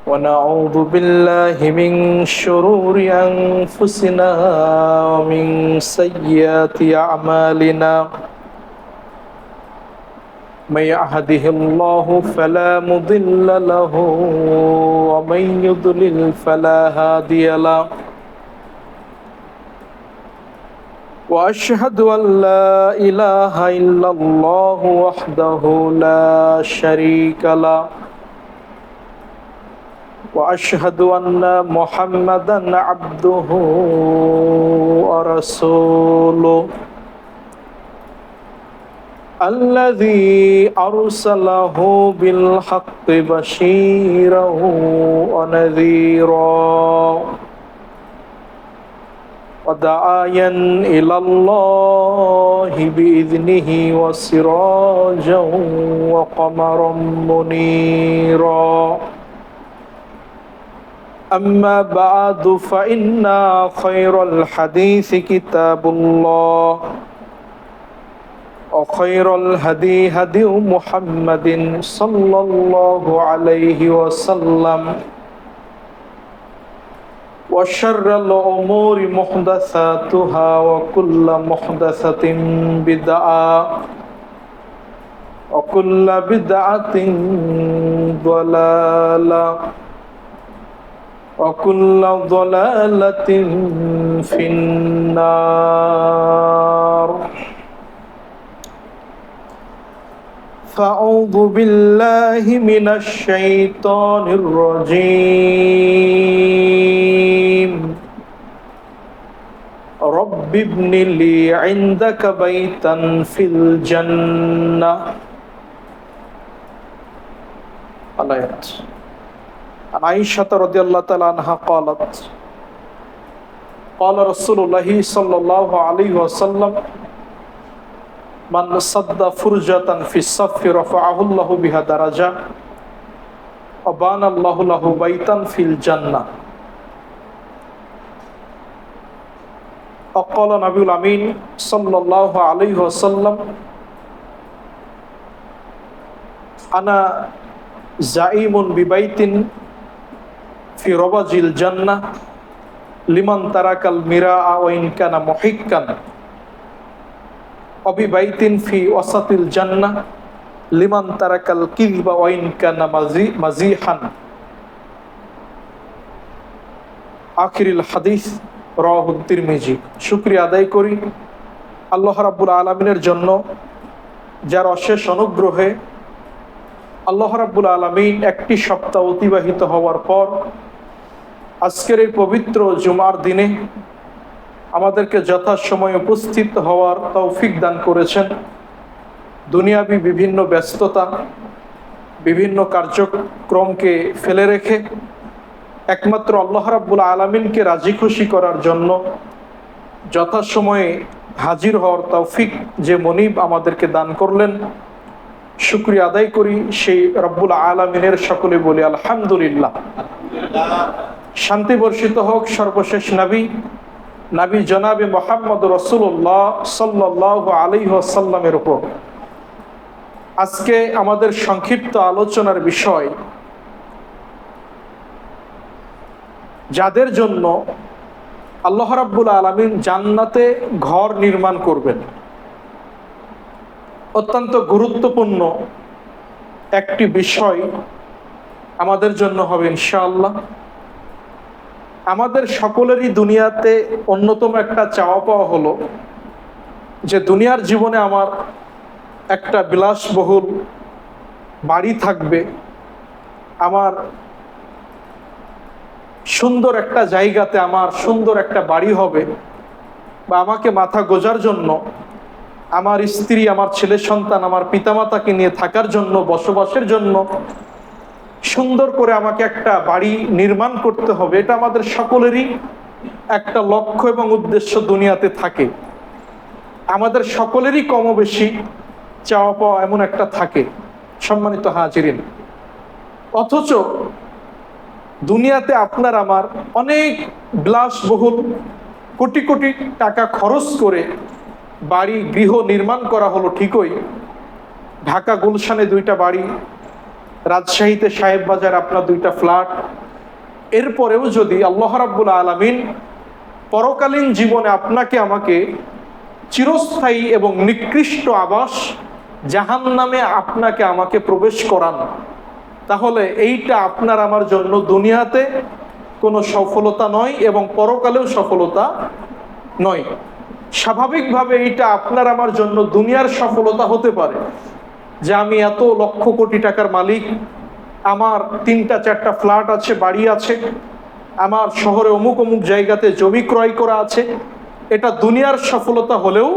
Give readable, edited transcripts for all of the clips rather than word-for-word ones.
ونعوذ بالله من شرور أنفسنا ومن سيئات أعمالنا من يهده الله فلا مضل له ومن يضلل فلا هادي له وأشهد أن لا إله إلا الله وحده لا شريك له وأشهد أن محمدا عبده ورسوله الذي أرسله بالحق بشيرا ونذيرا وداعيا إلى الله بإذنه وسراجا وقمرا منيرا أما بعد فإن خير الحديث كتاب الله وخير الهدي هدي محمد صلى الله عليه وسلم وشر الأمور محدثاتها وكل محدثة بدعة وكل بدعة ضلالة وكل ضلالة في النار فأعوذ بالله من الشيطان الرجيم رب ابن لي عندك بيتا في الجنة الآيات عن عائشة رضي الله تعالى عنها قالت قال رسول الله صلى الله عليه وسلم من صد فرجة في الصف رفعه الله بها درجة وبان الله له بيتا في الجنة وقال نبي الأمين صلى الله عليه وسلم أنا زعيم ببيت في ربج الجنة لمن ترك المراء وإن كان محقا وببيت في وسط الجنة لمن ترك الكذب وإن كان مزيحا آخر الحديث রাওয়াহু তিরমিজি। শুকরিয়া আদায় করি আল্লাহ রাব্বুল আলামিনের জন্য, যার অশেষ অনুগ্রহে আল্লাহ রাব্বুল আলামিন একটি সপ্তাহ অতিবাহিত হওয়ার পর আজকের এই পবিত্র জুমার দিনে আমাদেরকে যথাসময়ে উপস্থিত হওয়ার তৌফিক দান করেছেন। দুনিয়াবি বিভিন্ন ব্যস্ততা, বিভিন্ন কার্যক্রমকে ফেলে রেখে একমাত্র আল্লাহ রাব্বুল আলামিনকে রাজি খুশি করার জন্য যথাসময়ে হাজির হওয়ার তৌফিক যে মনিব আমাদেরকে দান করলেন, শুকরিয়া আদায় করি সেই রব্বুল আলামিনের। সকলে বলি আলহামদুলিল্লাহ। শান্তি বর্ষিত হোক সর্বশেষ নবী জনাবে মুহাম্মদ রাসূলুল্লাহ সাল্লাল্লাহু আলাইহি ওয়াসাল্লামের উপর। আজকে আমাদের সংক্ষিপ্ত আলোচনার বিষয়, যাদের জন্য আল্লাহ রাব্বুল আলামিন জান্নাতে ঘর নির্মাণ করবেন। অত্যন্ত গুরুত্বপূর্ণ একটি বিষয় আমাদের জন্য হবে ইনশাআল্লাহ। আমাদের সকলেরই দুনিয়াতে অন্যতম একটা চাওয়া পাওয়া হলো যে দুনিয়ার জীবনে আমার একটা বিলাসবহুল বাড়ি থাকবে, আমার সুন্দর একটা জায়গাতে আমার সুন্দর একটা বাড়ি হবে, বা আমাকে মাথা গোজার জন্য আমার স্ত্রী, আমার ছেলে সন্তান, আমার পিতামাতাকে নিয়ে থাকার জন্য, বসবাসের জন্য সুন্দর করে আমাকে একটা বাড়ি নির্মাণ করতে হবে। এটা আমাদের সকলেরই একটা লক্ষ্য এবং উদ্দেশ্য দুনিয়াতে থাকে। আমাদের সকলেরই কম বেশি চাওয়া পাওয়া এমন একটা থাকে, সম্মানিত হাজিরিন। অথচ দুনিয়াতে আপনার আমার অনেক বিলাসবহুল কোটি কোটি টাকা খরচ করে বাড়ি গৃহ নির্মাণ করা হলো ঠিকই, ঢাকা গুলশানে 2টা বাড়ি, রাজশাহীতে সাহেব বাজার আপনার 2টা ফ্ল্যাট, এরপরেও যদি আল্লাহ রাব্বুল আলামিন পরকালীন জীবনে আপনাকে আমাকে চিরস্থায়ী এবং নিকৃষ্ট আবাস জাহান্নামে আপনাকে আমাকে প্রবেশ করান, তাহলে এইটা আপনার আমার জন্য দুনিয়াতে কোনো সফলতা নয় এবং পরকালেও সফলতা নয়। স্বাভাবিকভাবে এইটা আপনার আমার জন্য দুনিয়ার সফলতা হতে পারে যে আমি এত লক্ষ কোটি টাকার মালিক, আমার 3টা 4টা ফ্ল্যাট আছে, বাড়ি আছে, আমার শহরে অমুক অমুক জায়গাতে জমি ক্রয় করা আছে। এটা দুনিয়ার সফলতা হলেও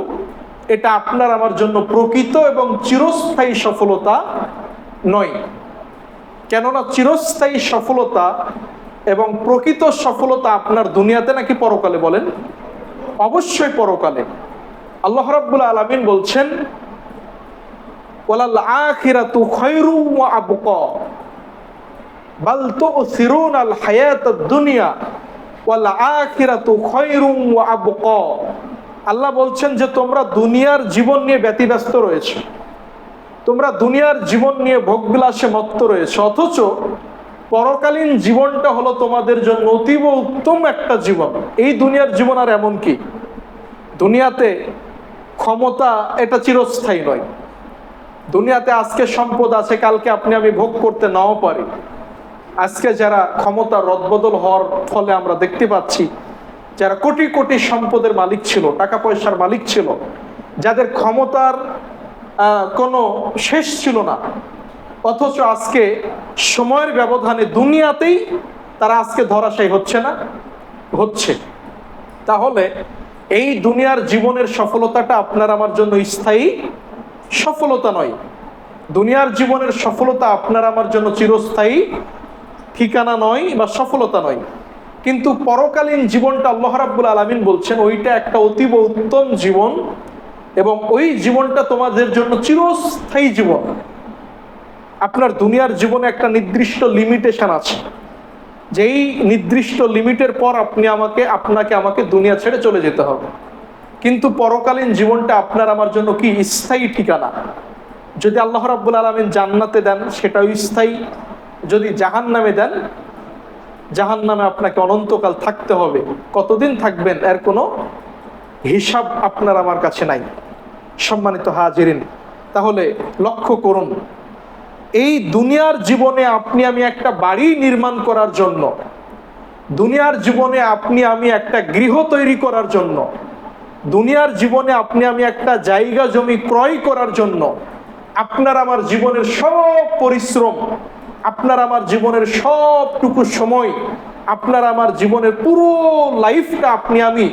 এটা আপনার আমার জন্য প্রকৃত এবং চিরস্থায়ী সফলতা নয়। কেননা চিরস্থায়ী সফলতা এবং প্রকৃত সফলতা আপনার দুনিয়াতে নাকি পরকালে? বলেন। অবশ্যই পরকালে। আল্লাহ রাব্বুল আলামিন বলছেন, ওয়ালাল আখিরাতু খায়রু ওয়া আবকা বাল তুসিরুনাল হায়াতাদ দুনিয়া ওয়াল আখিরাতু খায়রু ওয়া আবকা। আল্লাহ বলছেন যে তোমরা দুনিয়ার জীবন নিয়ে ব্যতিব্যস্ত রয়েছে, তোমরা দুনিয়ার জীবন নিয়ে ভোগবিলাসে মত্ত রয়েছে, অথচ পরকালীন জীবনটা হলো তোমাদের জন্য অতীব উত্তম একটা জীবন। এই দুনিয়ার জীবন আর এমন কি, দুনিয়াতে ক্ষমতা এটা চিরস্থায়ী নয়। দুনিয়াতে আজকে সম্পদ আছে, কালকে আপনি আমি ভোগ করতে নাও পারি। আজকে যারা ক্ষমতা রদবদল হওয়ার ফলে আমরা দেখতে পাচ্ছি যারা কোটি কোটি সম্পদের মালিক ছিল, টাকা পয়সার মালিক ছিল, যাদের ক্ষমতার কোনো শেষ ছিল না, অথচ আজকে সময়ের ব্যবধানে দুনিয়াতেই তারা আজকে ধরাশায়ী হচ্ছে না, হচ্ছে। তাহলে এই দুনিয়ার জীবনের সফলতাটা আপনার আমার জন্য স্থায়ী সফলতা নয়। দুনিয়ার জীবনের সফলতা আপনার আমার জন্য চিরস্থায়ী ঠিকানা নয় বা সফলতা নয়। কিন্তু পরকালীন জীবনটা আল্লাহ রাব্বুল আলামিন বলছেন ওইটা একটা অতীব উত্তম জীবন এবং ওই জীবনটা তোমাদের জন্য চিরস্থায়ী জীবন। আপনার দুনিয়ার জীবনে একটা নির্দিষ্ট লিমিটেশন আছে, যেই নির্দিষ্ট লিমিটের পর আপনাকে আমাকে দুনিয়া ছেড়ে চলে যেতে হবে। কিন্তু পরকালীন জীবনটা আপনার আমার জন্য কি স্থায়ী ঠিকানা। যদি আল্লাহ রাব্বুল আলামিন জান্নাতে দেন সেটাও স্থায়ী, যদি জাহান্নামে দেন, জাহান্নামে আপনাকে অনন্তকাল থাকতে হবে। কতদিন থাকবেন এর কোনো হিসাব আপনার আমার কাছে নাই। সম্মানিত হাজিরিন, তাহলে লক্ষ্য করুন, এই দুনিয়ার জীবনে আপনি আমি একটা বাড়ি নির্মাণ করার জন্য, দুনিয়ার জীবনে আপনি আমি একটা গৃহ তৈরি করার জন্য, দুনিয়ার জীবনে আপনি আমি একটা জায়গা জমি ক্রয় করার জন্য আপনার আমার জীবনের সব পরিশ্রম, আপনার আমার জীবনের সবটুকু সময়, আপনার আমার জীবনের পুরো লাইফটা আপনি আমি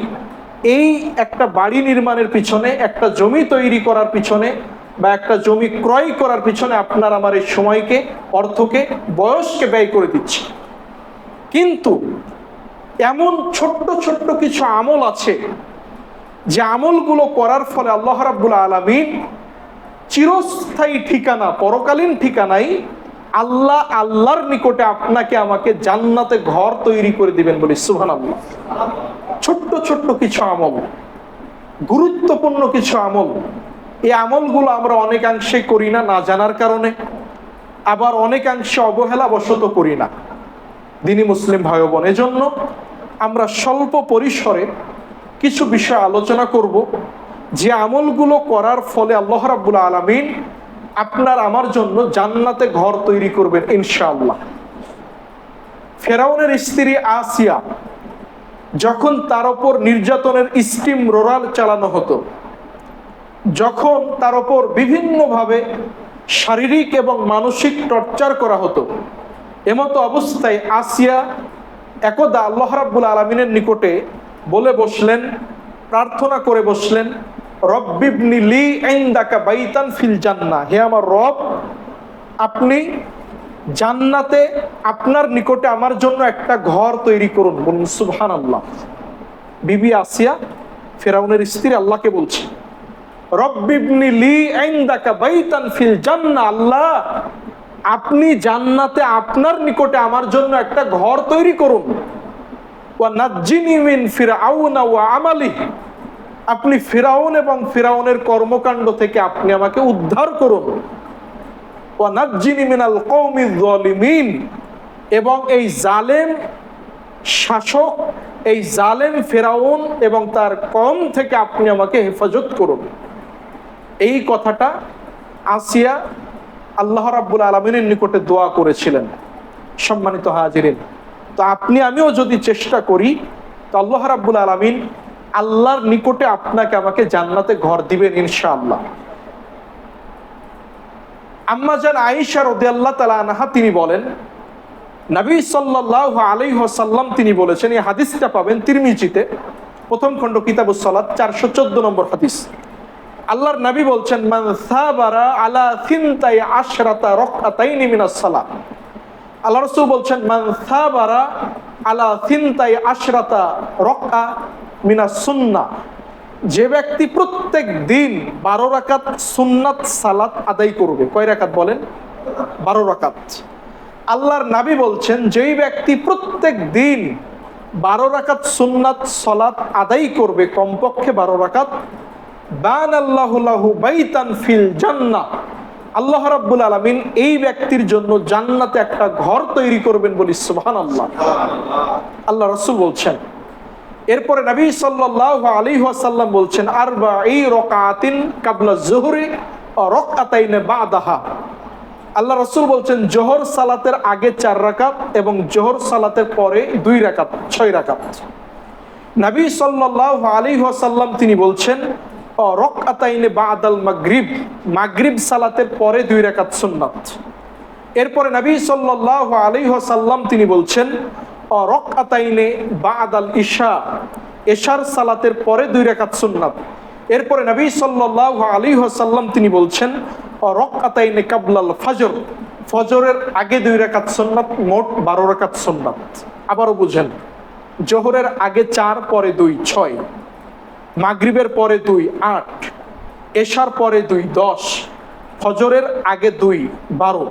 এই একটা বাড়ি নির্মাণের পিছনে, একটা জমি তৈরি করার পিছনে বা একটা জমি ক্রয় করার পিছনে আপনার আমার এই সময়কে, অর্থকে, বয়সকে ব্যয় করে দিচ্ছি। কিন্তু এমন ছোট্ট ছোট্ট কিছু আমল আছে যে আমলগুলো করার ফলে আল্লাহ রাব্বুল আলামিন চিরস্থায়ী ঠিকানা, পরকালীন ঠিকানায় আল্লাহর নিকটে আপনাকে আমাকে জান্নাতে ঘর তৈরি করে দিবেন বলি সুবহানাল্লাহ। ছোট্ট ছোট্ট কিছু আমল, গুরুত্বপূর্ণ কিছু আমল। এই আমলগুলো আমরা অনেকাংশে করি না, না জানার কারণে, আবার অনেকাংশে অবহেলাবশত করি না। দিনী মুসলিম ভাই বোন, এজন্য আমরা স্বল্প পরিসরে কিছু বিষয় আলোচনা করব যে আমলগুলো করার ফলে আল্লাহ রাব্বুল আলামিন আপনার আমার জন্য জান্নাতে ঘর তৈরি করবেন ইনশাআল্লাহ। ফেরাউনের স্ত্রী আসিয়া যখন তার উপর নির্যাতনের স্টিম রোলার চালানো হতো, যখন তার উপর বিভিন্নভাবে শারীরিক এবং মানসিক টর্চার করা হতো, এমতো অবস্থায় আসিয়া একদা আল্লাহ রাব্বুল আলামিনের নিকটে বলে বসলেন, প্রার্থনা করে বসলেন, রব্বিবনি লি ইনদাকা বাইতান ফিল জান্নাহ, হে আমার রব, আপনি জান্নাতে আপনার নিকটে আমার জন্য একটা ঘর তৈরি করুন। বলুন সুবহানাল্লাহ। বিবি আসিয়া ফেরাউনের স্ত্রী আল্লাহকে বলছে, রব্বিবনি লি ইনদাকা বাইতান ফিল জান্নাহ, আল্লাহ আপনি জান্নাতে আপনার নিকটে আমার জন্য একটা ঘর তৈরি করুন। ওয়া নাজ্জিনি মিন ফিরআউনা ওয়া আমালিহি, আপনি ফিরাউন এবং ফিরাউনের কর্মকাণ্ড থেকে আপনি আমাকে উদ্ধার করুন। ওয়া নাজ্জিনি মিনাল কওমিজ যালিমিন, এবং এই জালেম শাসক, এই জালেম ফেরাউন এবং তার কওম থেকে আপনি আমাকে হেফাজত করুন। এই কথাটা আসিয়া আল্লাহ রাব্বুল আলামিনের নিকটে দোয়া করেছিলেন। সম্মানিত হাজিরিন, তো আপনি আমিও যদি চেষ্টা করি তো আল্লাহ রাব্বুল আলামিন আল্লাহর নিকটে আপনাকে আমাকে জান্নাতে ঘর দিবেন ইনশাআল্লাহ। আম্মা জান আয়েশা রাদিয়াল্লাহু তাআলা আনহা তিনি বলেন, নবী সাল্লাল্লাহু আলাইহি ওয়াসাল্লাম তিনি বলেছেন, এই হাদিসটা পাবেন তিরমিজিতে প্রথম খণ্ড কিতাবুস সালাত 414 নম্বর হাদিস। আল্লাহর নবী বলছেন, মান সাবারা আলা সিনতাই আশরাতা রাকাতাইনি মিনাস সালাত। আল্লাহ রাসূল বলছেন, মান সাবারা আলা সিনতাই আশরাতা রাকা মিনাস সুন্নাহ, যে ব্যক্তি প্রত্যেক দিন 12 রাকাত সুন্নাত সালাত আদায় করবে। কয় রাকাত বলেন? 12 রাকাত। আল্লাহর নবী বলছেন, যেই ব্যক্তি প্রত্যেক দিন 12 রাকাত সুন্নাত সালাত আদায় করবে, কমপক্ষে 12 রাকাত, বানাল্লাহু লাহু বাইতান ফিল জান্নাহ, আল্লাহ রাব্বুল আলামিন এই ব্যক্তির জন্য জান্নাতে একটা ঘর তৈরি করবেন বলি সুবহানাল্লাহ। আল্লাহ রাসূল বলছেন। এরপরে নবী সাল্লাল্লাহু আলাইহি ওয়াসাল্লাম বলছেন, আরবাঈ রাকাতিন ক্বাবলা যুহরি ওয়া রাকাতাইন বাদাহা। আল্লাহ রাসূল বলছেন, জোহর সালাতের আগে 4 রাকাত এবং জোহর সালাতের পরে 2 রাকাত, 6 রাকাত। নবী সাল্লাল্লাহু আলাইহি ওয়াসাল্লাম তিনি বলছেন, রাকাতাইন বাদাল মাগরিব, মাগরিব সালাতের পরে 2 রাকাত সুন্নাত। এরপরে নবী সাল্লাল্লাহু আলাইহি ওয়াসাল্লাম তিনি বলছেন, রাকাতাইনে বাদাল ইশা, ইশার সালাতের পরে 2 রাকাত সুন্নাত। এরপরে নবী সাল্লাল্লাহু আলাইহি ওয়াসাল্লাম তিনি বলছেন, রাকাতাইনে ক্বাবলাল ফজর, ফজরের আগে 2 রাকাত সুন্নাত, মোট 12 রাকাত সুন্নাত। আবারও বুঝেন, জোহরের আগে 4, পরে 2, 6, মাগরিবের পরে 2, 8, এশার পরে 2, 10, ফজরের আগে 2, 12।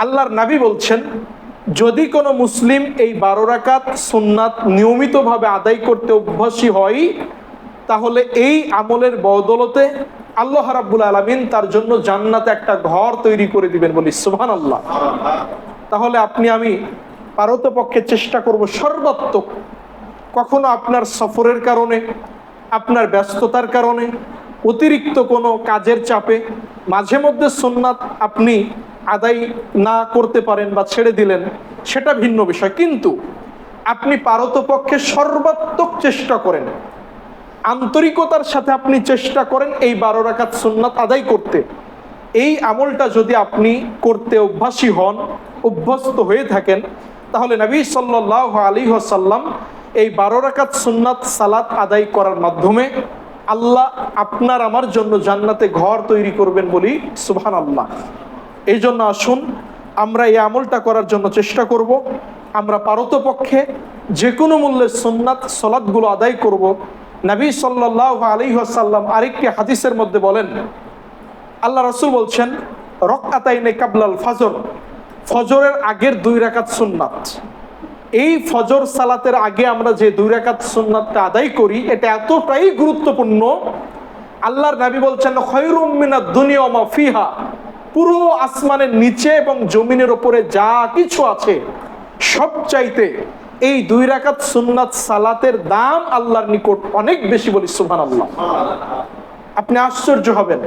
আল্লাহর নবী বলছেন, যদি কোনো মুসলিম এই 12 রাকাত সুন্নাত নিয়মিতভাবে আদায় করতে অভ্যাসী হয়, তাহলে এই আমলের বদৌলতে আল্লাহ রাব্বুল আলামিন তার জন্য জান্নাতে একটা ঘর তৈরি করে দিবেন বলি সুবহানাল্লাহ। তাহলে আপনি আমি পারতপক্ষে চেষ্টা করব সর্বাত্মক, কখনো আপনার সফরের কারণে, আপনার ব্যস্ততার কারণে, অতিরিক্ত কোনো কাজের চাপে মাঝে মধ্যে সুন্নাত আপনি আদায় না করতে পারেন বা ছেড়ে দিলেন, সেটা ভিন্ন বিষয়। কিন্তু আপনি পারতপক্ষে সর্বাত্মক চেষ্টা করেন, আন্তরিকতার সাথে আপনি চেষ্টা করেন এই 12 রাকাত সুন্নাত আদায় করতে। এই আমলটা যদি আপনি করতে অভ্যাসী হন, অভ্যস্ত হয়ে থাকেন, তাহলে নবী সাল্লাল্লাহু আলাইহি ওয়াসাল্লাম এই 12 রাকাত সুন্নাত সালাত আদায় করার মাধ্যমে আল্লাহ আপনার আমার জন্য জান্নাতে ঘর তৈরি করবেন বলি সুবহানাল্লাহ। এই জন্য আসুন আমরা এই আমলটা করার জন্য চেষ্টা করব। আমরা পারতপক্ষে যে কোনো মূল্যে সুন্নাত সালাতগুলো আদায় করব। নবী সাল্লাল্লাহু আলাইহি ওয়াসাল্লাম আরেকটি হাদিসের মধ্যে বলেন, আল্লাহ রাসূল বলছেন, রাকাতাইনে ক্বাবলাল ফজর, ফজরের আগের 2 রাকাত সুন্নাত। এই ফজর সালাতের আগে আমরা যে 2 রাকাত সুন্নাতটা আদায় করি, এটা এতটাই গুরুত্বপূর্ণ। আল্লাহর নবী বলছেন, খায়রুম মিনাদ দুনিয়া ওয়া মা ফিহা, পুরো আসমানের নিচে এবং জমিনের উপরে যা কিছু আছে সবচাইতে এই 2 রাকাত সুন্নাত সালাতের দাম আল্লাহর নিকট অনেক বেশি বলি সুবহানাল্লাহ। আপনি আশ্চর্য হবেন,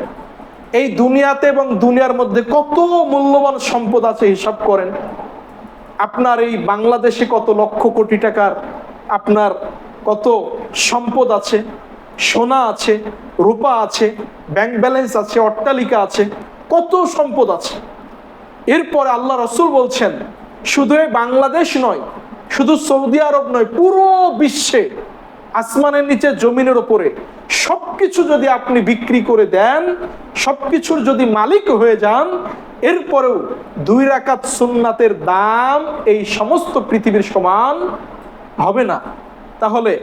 এই দুনিয়াতে এবং দুনিয়ার মধ্যে কত মূল্যবান সম্পদ আছে হিসাব করেন। আপনার এই বাংলাদেশে কত লক্ষ কোটি টাকার আপনার কত সম্পদ আছে, সোনা আছে, রূপা আছে, ব্যাংক ব্যালেন্স আছে, অট্টালিকা আছে, কত সম্পদ আছে। এরপর আল্লাহ রাসূল বলছেন, শুধু এই বাংলাদেশ নয়, শুধু সৌদি আরব নয়, পুরো বিশ্বে আসমানের নিচে জমিনের উপরে সবকিছু যদি আপনি বিক্রি করে দেন, সবকিছুর যদি মালিক হয়ে যান, এরপরেও 2 রাকাত সুন্নাতের দাম এই সমস্ত পৃথিবীর সমান হবে না। তাহলে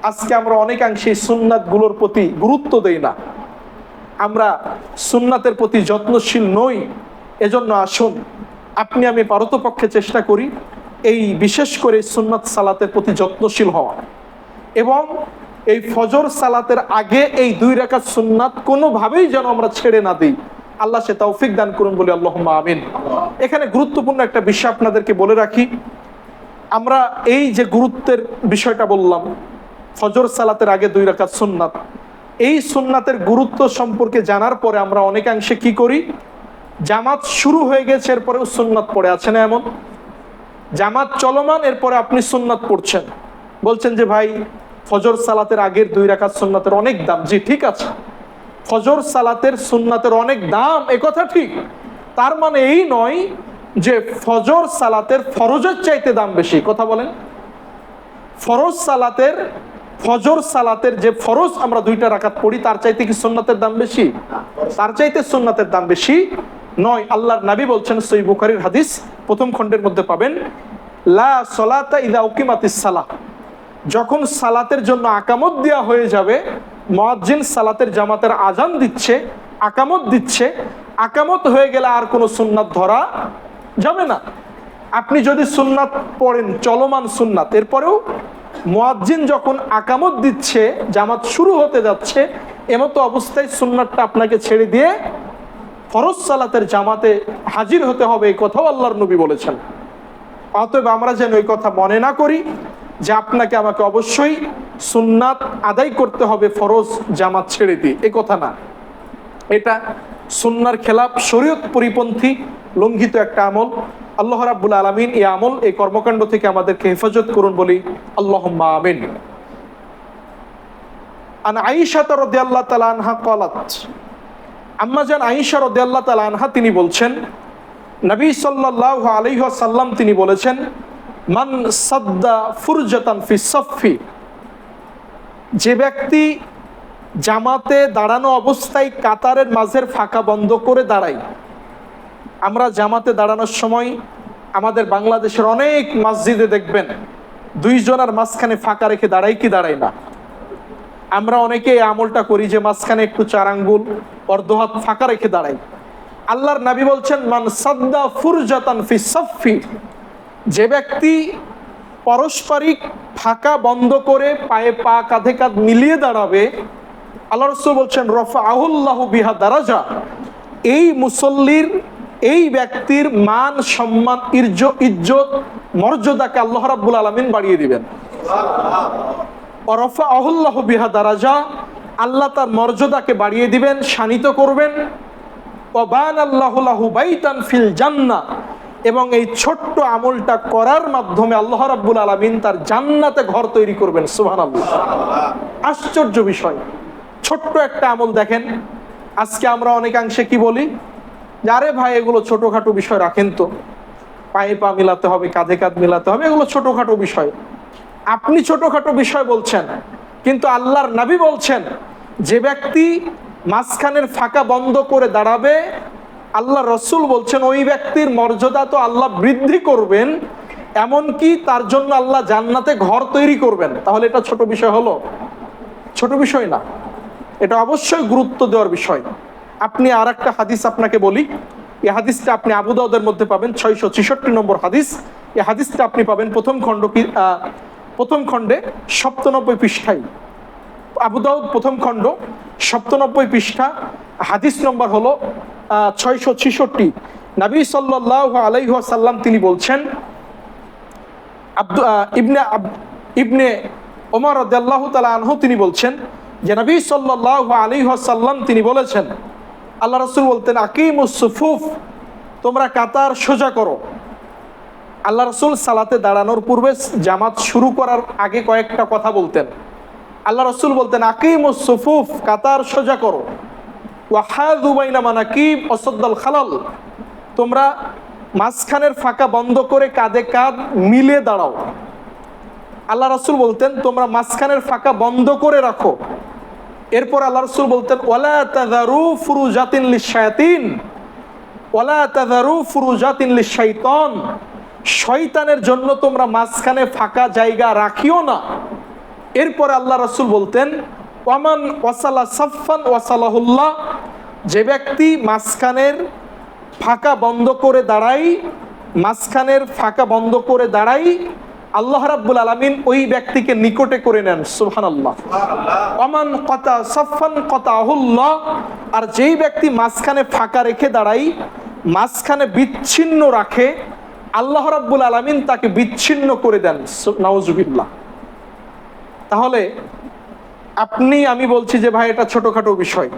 আজকে আমরা অনেকাংশে সুন্নাতগুলোর প্রতি গুরুত্ব দেই না, আমরা সুন্নাতের প্রতি যত্নশীল নই। এজন্য আসুন আপনি আমি পারতপক্ষে চেষ্টা করি এই বিশেষ করে সুন্নাত সালাতের প্রতি যত্নশীল হওয়া, এবং এই ফজর সালাতের আগে এই 2 রাকাত সুন্নাত কোনোভাবেই যেন আমরা ছেড়ে না দিই। আল্লাহ সে তৌফিক দান করুন বলি আল্লাহুম্মা আমিন। এখানে গুরুত্বপূর্ণ একটা বিষয় আপনাদেরকে বলে রাখি, আমরা এই যে গুরুত্বের বিষয়টা বললাম, ফজর সালাতের আগে 2 রাকাত সুন্নাত, এই সুন্নাতের গুরুত্ব সম্পর্কে জানার পরে আমরা অনেকাংশে কি করি, জামাত শুরু হয়ে গেছে এরপরেও সুন্নাত পড়ে আছে না, এমন জামাত চলমান এরপরে আপনি সুন্নাত পড়ছেন, বলছেন যে ভাই ফজর সালাতের আগের 2 রাকাত সুন্নাতের অনেক দাম। জি ঠিক আছে, ফজর সালাতের সুন্নাতের অনেক দাম, একথা ঠিক। তার মানে এই নয় যে ফজর সালাতের ফরজের চাইতে দাম বেশি। কথা বলেন, ফজর সালাতের যে ফরজ আমরা 2টা রাকাত পড়ি তার চাইতে কি সুন্নাতের দাম বেশি? তার চাইতে সুন্নাতের দাম বেশি নয়। আল্লাহর নবী বলছেন, সহিহ বুখারীর হাদিস, প্রথম খণ্ডের মধ্যে পাবেন, লা সলাতা ইযা উকিমাতিস সালাহ, যখন সালাতের জন্য আকামত দেওয়া হয়ে যাবে, মুয়াজ্জিন সালাতের জামাতের আজান দিচ্ছে, আকামত দিচ্ছে, আকামত হয়ে গেলে আর কোনো সুন্নাত ধরা যাবে না। আপনি যদি সুন্নাত পড়েন, চলমান সুন্নাত, এরপরেও মুয়াজ্জিন যখন আকামত দিচ্ছে, জামাত শুরু হতে যাচ্ছে, এমতো অবস্থায় সুন্নাতটা আপনাকে ছেড়ে দিয়ে ফরজ সালাতের জামাতে হাজির হতে হবে, এই কথাও আল্লাহর নবী বলেছেন। অতএব আমরা যেন এই কথা মনে না করি যে আপনাকে আমাকে অবশ্যই সুন্নাত আদায় করতে হবে ফরজ জামাত ছেড়ে দিয়ে, এই কথা না। এটা সুন্নাহর খেলাফ, শরীয়ত পরিপন্থী, লঙ্ঘিত একটা আমল। আল্লাহ রাব্বুল আলামিন এই আমল, এই কর্মকাণ্ড থেকে আমাদেরকে হেফাজত করুন বলি আল্লাহুম্মা আমিন। আন আয়েশা রাদিয়াল্লাহু তাআলা আনহা ক্বালাত, আম্মা জান আয়েশা রাদিয়াল্লাহু তাআলা আনহা তিনি বলছেন, নবী সাল্লাল্লাহু আলাইহি ওয়াসাল্লাম তিনি বলেছেন, মান সাদ্দা ফুরজাতান ফি সাফফি, যে ব্যক্তি জামাতে দাঁড়ানো অবস্থায় কাতারের মাঝের ফাঁকা বন্ধ করে দাঁড়ায়। আমরা জামাতে দাঁড়ানোর সময় আমাদের বাংলাদেশের অনেক মসজিদে দেখবেন 2 জনের মাঝখানে ফাঁকা রেখে দাঁড়াই কি দাঁড়াই না? আমরা অনেকে এই আমলটা করি যে মাঝখানে একটু 4 আঙ্গুল অর্ধ হাত ফাঁকা রেখে দাঁড়াই। আল্লাহর নবী বলছেন, মান সাদ্দা ফুরজাতান ফি সাফফি, যে ব্যক্তি পারস্পরিক ফাঁকা বন্ধ করে পায়ে পা, কাঁধে কাঁধ মিলিয়ে দাঁড়াবে, আল্লাহ রাসূল বলছেন, রাফাআহুল্লাহু বিহা দারাজা, এই মুসল্লির, এই ব্যক্তির মান, সম্মান, ইজ্জত, মর্যাদাকে আল্লাহ রাব্বুল আলামিন বাড়িয়ে দিবেন। রাফাআহুল্লাহু বিহা দারাজা, আল্লাহ তার মর্যাদাকে বাড়িয়ে দিবেন, শানিত করবেন। ওয়া বানাল্লাহু লাহু বাইতান ফিল জান্নাহ, এবং এই ছোট্ট আমলটা করার মাধ্যমে আল্লাহ রাব্বুল আলামিন তার জান্নাতে ঘর তৈরি করবেন। সুবহানাল্লাহ, আশ্চর্য বিষয়। ছোট্ট একটা আমল দেখেন, আজকে আমরা অনেকাংশে কি বলি, যে আরে ভাই এগুলো ছোটখাটো বিষয়, রাখেন তো, পায়ে পা মিলাতে হবে, কাঁধে কাঁধ মিলাতে হবে, এগুলো ছোটখাটো বিষয়। আপনি ছোটখাটো বিষয় বলছেন, কিন্তু আল্লাহর নবী বলছেন, যে ব্যক্তি মাঝখানের ফাঁকা বন্ধ করে দাঁড়াবে, আল্লাহ রসুল বলছেন ওই ব্যক্তির মর্যাদা তো আল্লাহ বৃদ্ধি করবেন, এমনকি তার জন্য আল্লাহ জান্নাতে ঘর তৈরি করবেন। তাহলে এটা ছোট বিষয় হলো? ছোট বিষয় না, এটা অবশ্যই গুরুত্ব দেওয়ার বিষয়। আপনি আর একটা হাদিস আপনাকে বলি, এই হাদিসটা আপনি আবু দাউদের মধ্যে পাবেন, 666 নম্বর হাদিস। এই হাদিসটা আপনি পাবেন প্রথম খণ্ডে 97 পৃষ্ঠায়। আবু দাউদ প্রথম খণ্ড 97 পৃষ্ঠা, হাদিস নম্বর হলো 666। নবী সাল্লাল্লাহু আলাইহি ওয়াসাল্লাম তিনি বলছেন, ইবনে ওমর রাদিয়াল্লাহু তাআলা আনহু তিনি বলছেন যে নবী সাল্লাল্লাহু আলাইহি ওয়াসাল্লাম তিনি বলেছেন, আল্লাহ রাসূল বলতেন, আকিমুস সুফুফ, তোমরা কাতার সোজা করো। আল্লাহ রাসূল সালাতে দাঁড়ানোর পূর্বে, জামাত শুরু করার আগে কয়েকটা কথা বলতেন। আল্লাহ রাসূল বলতেন, আকিমুস সুফুফ, কাতার সোজা করো। ওয়াহাযু বাইনা মানাকিব ওয়াসাদ্দাল খালাল, তোমরা মাঝখানের ফাঁকা বন্ধ করে কাঁধে কাঁধ মিলে দাঁড়াও। আল্লাহ রাসূল বলতেন, তোমরা মাঝখানের ফাঁকা বন্ধ করে রাখো। এরপর আল্লাহ রাসূল বলতেন, ওয়ালা তাযারু ফুরুজাতিন লিশায়াতিন, ওয়ালা তাযারু ফুরুজাতিন লিশাইতান, শয়তানের জন্য তোমরা মাঝখানে ফাঁকা জায়গা রাখিও না। এরপর আল্লাহ রাসূল বলতেন, ওয়ামান ওয়াসালা সাফফান ওয়াসালাহুল্লাহ, যে ব্যক্তি মাঝখানের ফাঁকা বন্ধ করে দাঁড়াই, মাঝখানের ফাঁকা বন্ধ করে দাঁড়াই, আল্লাহ রাব্বুল আলামিন ওই ব্যক্তিকে নিকটে করে নেন। সুবহানাল্লাহ। ওমান কাতা সাফান কাতাহুল্লাহ, আর যেই ব্যক্তি মাঝখানে ফাঁকা রেখে দাঁড়াই, মাঝখানে বিচ্ছিন্ন রাখে, আল্লাহ রাব্বুল আলামিন তাকে বিচ্ছিন্ন করে দেন। নাউজুবিল্লাহ। তাহলে আপনি, আমি বলছি যে ভাই এটা ছোটখাটো বিষয়,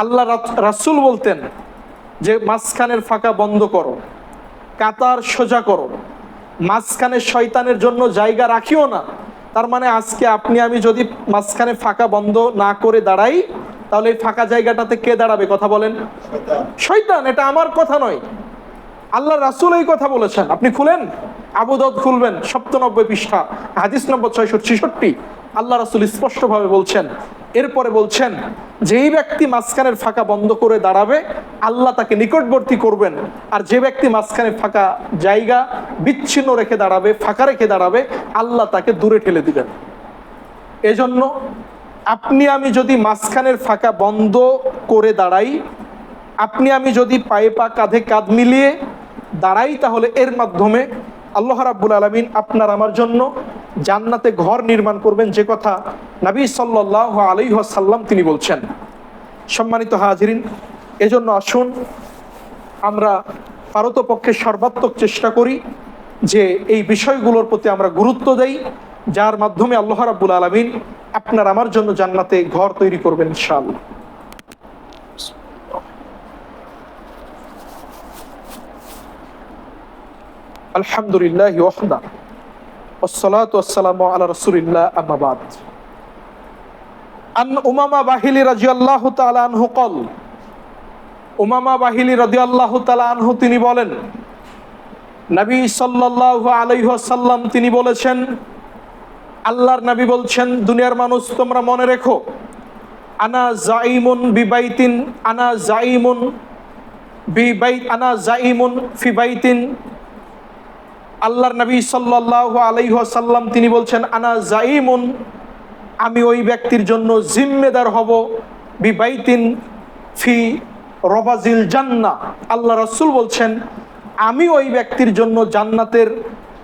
আল্লাহ রাসূল বলতেন যে মাঝখানের ফাঁকা বন্ধ করো, কাতার সোজা করো, মাঝখানে শয়তানের জন্য জায়গা রাখিও না। তার মানে আজকে আপনি আমি যদি মাঝখানে ফাঁকা বন্ধ না করে দাঁড়াই, তাহলে এই ফাঁকা জায়গাটাতে কে দাঁড়াবে? কথা বলেন। শয়তান। এটা আমার কথা নয়, আল্লাহ রাসূল এই কথা বলেছেন। আপনি খুলেন, আবু দাউদ খুলবেন, ৯৭ পৃষ্ঠা, হাদিস নম্বর ৬৬৬, আল্লাহ রাসূল স্পষ্টভাবে বলছেন। এরপরে বলছেন যে এই ব্যক্তি মাঝখানের ফাঁকা বন্ধ করে দাঁড়াবে, আল্লাহ তাকে নিকটবর্তী করবেন, আর যে ব্যক্তি মাঝখানে ফাঁকা জায়গা বিচ্ছিন্ন রেখে দাঁড়াবে, ফাঁকা রেখে দাঁড়াবে, আল্লাহ তাকে দূরে ঠেলে দিবেন। এজন্য আপনি আমি যদি মাঝখানের ফাঁকা বন্ধ করে দাঁড়াই, আপনি আমি যদি পায়ে পা কাঁধে কাঁধ মিলিয়ে দাঁড়াই, তাহলে এর মাধ্যমে আল্লাহ রাব্বুল আলামিন আপনার আমার জন্য জান্নাতে ঘর নির্মাণ করবেন, যে কথা নবী সাল্লাল্লাহু আলাইহি ওয়াসাল্লাম তিনি বলছেন। সম্মানিত হাজিরিন, এজন্য আসুন আমরা পারতপক্ষে সর্বাত্মক চেষ্টা করি যে এই বিষয়গুলোর প্রতি আমরা গুরুত্ব দেই, যার মাধ্যমে আল্লাহ রাব্বুল আলামিন আপনার আমার জন্য জান্নাতে ঘর তৈরি করবেন ইনশাআল্লাহ। আলহামদুলিল্লাহ ওয়াহদা والصلاة والسلام على رسول الله أما بعد أن أمامة باهلي رضي الله تعالى عنه قال উমামা বাহিলি রাদিয়াল্লাহু তাআলা আনহু তিনি বলেন, নবী সাল্লাল্লাহু আলাইহি ওয়াসাল্লাম তিনি বলেছেন, আল্লাহর নবী বলছেন, দুনিয়ার মানুষ তোমরা মনে রেখো, আনা জাইমুন বিবাইতিন, আনা জাইমুন বিবাইত, আনা জাইমুন ফি বাইতিন। আল্লাহর নবী সাল্লাল্লাহু আলাইহি ওয়াসাল্লাম তিনি বলছেন, আনা জাইমুন, আমি ওই ব্যক্তির জন্য জিম্মেদার হব, বিবাইতিন ফি রবাজিল জান্নাহ। আল্লাহ রাসূল বলছেন, আমি ওই ব্যক্তির জন্য জান্নাতের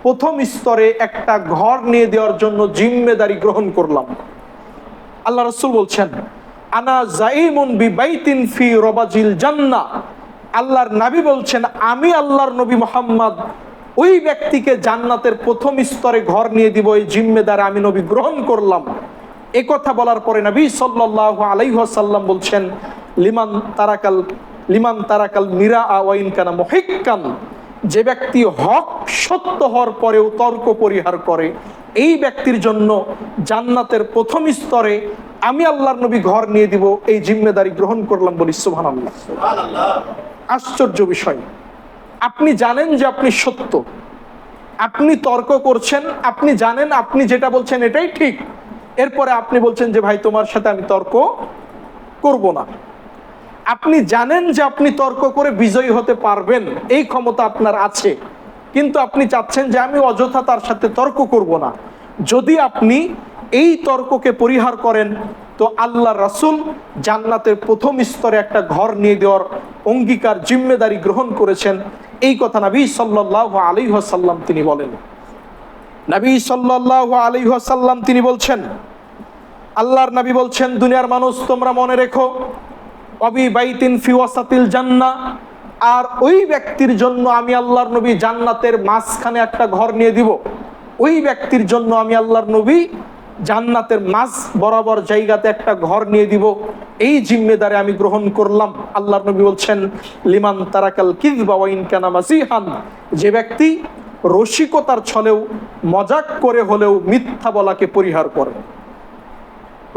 প্রথম স্তরে একটা ঘর নিয়ে দেওয়ার জন্য জিম্মেদারি গ্রহণ করলাম। আল্লাহ রাসূল বলছেন, আনা জাইমুন বিবাইতিন ফি রবাজিল জান্নাহ। আল্লাহর নবী বলছেন, আমি আল্লাহর নবী মুহাম্মদ ওই ব্যক্তিকে জান্নাতের প্রথম স্তরে ঘর নিয়ে দিব, এই জিম্মেদারি আমি নবী গ্রহণ করলাম। এই কথা বলার পরে নবী সাল্লাল্লাহু আলাইহি ওয়াসাল্লাম বলছেন, লিমান তারাকাল মিরা ওয়া ইন কানা মুহিক্কান, যে ব্যক্তি হক সত্য হওয়ার পরেও তর্ক পরিহার করে, এই ব্যক্তির জন্য জান্নাতের প্রথম স্তরে আমি আল্লাহর নবী ঘর নিয়ে দিব, এই জিম্মেদারি গ্রহণ করলাম। বলি সুবহানাল্লাহ। আশ্চর্য বিষয়, আপনি জানেন যে আপনি সত্য, আপনি তর্ক করছেন, আপনি জানেন আপনি যেটা বলছেন এটাই ঠিক, এরপরে আপনি বলছেন যে ভাই তোমার সাথে আমি তর্ক করব না। আপনি জানেন যে আপনি তর্ক করে বিজয়ী হতে পারবেন, এই ক্ষমতা আপনার আছে, কিন্তু আপনি চাচ্ছেন যে আমি অযথা তার সাথে তর্ক করব না। যদি আপনি এই তর্ককে পরিহার করেন, তো আল্লাহ রাসূল জান্নাতের প্রথম স্তরে একটা ঘর নিয়ে দেওয়ার অঙ্গীকার, জিম্মেদারি গ্রহণ করেছেন। এই কথা নবী সাল্লাল্লাহু আলাইহি ওয়াসাল্লাম তিনি বলেন। নবী সাল্লাল্লাহু আলাইহি ওয়াসাল্লাম তিনি বলছেন, আল্লাহর নবী বলছেন, দুনিয়ার মানুষ তোমরা মনে রেখো, অবি বাইতিন ফি ওয়াসাতিল জান্নাহ, আর ওই ব্যক্তির জন্য আমি আল্লাহর নবী জান্নাতের মাঝখানে একটা ঘর নিয়ে দিব। ওই ব্যক্তির জন্য আমি আল্লাহর নবী জান্নাতের মাঝ বরাবর জায়গাতে একটা ঘর নিয়ে দিব, এই জিম্মেদারি আমি গ্রহণ করলাম। আল্লাহর নবী বলছেন, লিমান তারাকাল কিযবা ওয়া ইন কানা মাসিহান, যে ব্যক্তি রসিকতার ছলেও মজাক করে হলেও মিথ্যা বলাকে পরিহার করে,